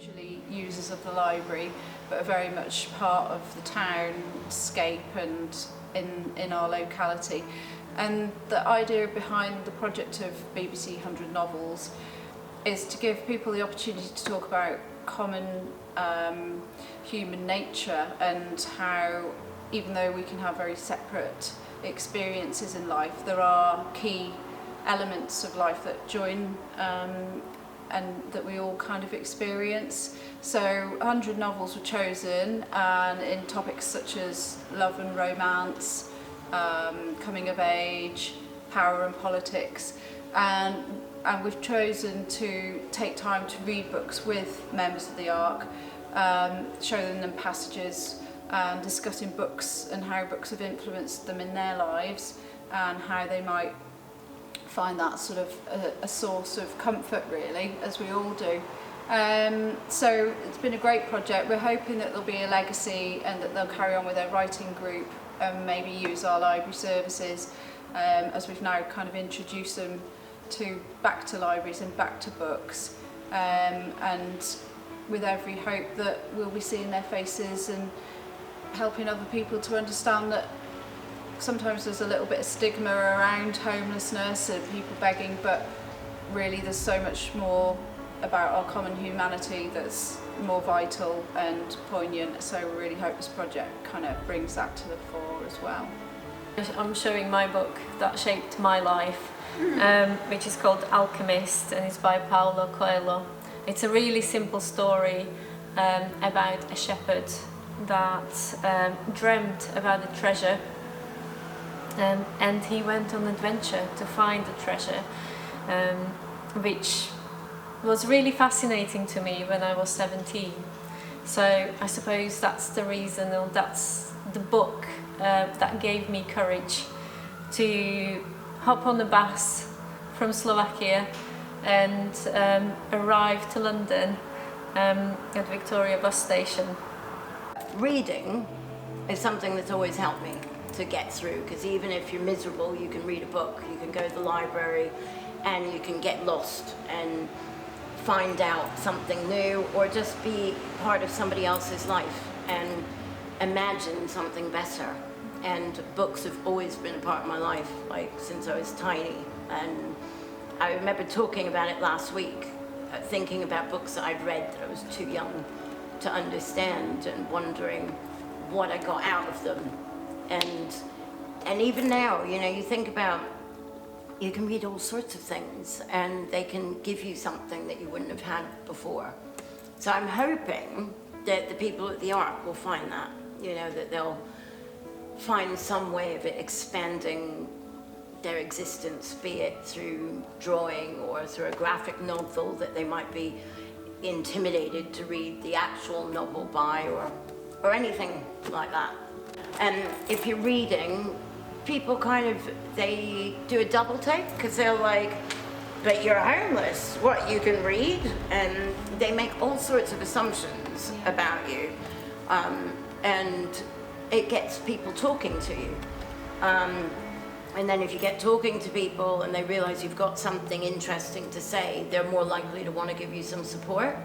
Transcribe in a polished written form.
individually users of the library, but are very much part of the townscape and in our locality. And the idea behind the project of BBC 100 Novels is to give people the opportunity to talk about common human nature, and how, even though we can have very separate experiences in life, there are key elements of life that join and that we all kind of experience. So 100 novels were chosen, and in topics such as love and romance, coming of age, power and politics, and we've chosen to take time to read books with members of the ARC, showing them passages, discussing books and how books have influenced them in their lives, and how they might find that sort of a source of comfort, really, as we all do. So it's been a great project. We're hoping that there'll be a legacy, and that they'll carry on with their writing group and maybe use our library services, as we've now kind of introduced them back to libraries and back to books, and with every hope that we'll be seeing their faces and helping other people to understand that sometimes there's a little bit of stigma around homelessness and people begging, but really there's so much more about our common humanity that's more vital and poignant. So we really hope this project kind of brings that to the fore as well. I'm showing my book that shaped my life, which is called Alchemist, and it's by Paulo Coelho. It's a really simple story about a shepherd that dreamt about a treasure, and he went on an adventure to find the treasure, which was really fascinating to me when I was 17. So I suppose that's the reason, or that's the book that gave me courage to hop on the bus from Slovakia and arrive to London at Victoria bus station. Reading is something that's always helped me to get through, because even if you're miserable, you can read a book, you can go to the library, and you can get lost and find out something new, or just be part of somebody else's life and imagine something better. And books have always been a part of my life, like since I was tiny. And I remember talking about it last week, thinking about books that I'd read that I was too young to understand, and wondering what I got out of them. And even now, you know, you think about, you can read all sorts of things and they can give you something that you wouldn't have had before. So I'm hoping that the people at the ARC will find that, you know, that they'll find some way of it expanding their existence, be it through drawing or through a graphic novel that they might be intimidated to read the actual novel by, or anything like that. And if you're reading, people kind of, they do a double take, because they're like, but you're homeless, what, you can read? And they make all sorts of assumptions about you, and it gets people talking to you. And then if you get talking to people and they realize you've got something interesting to say, they're more likely to want to give you some support.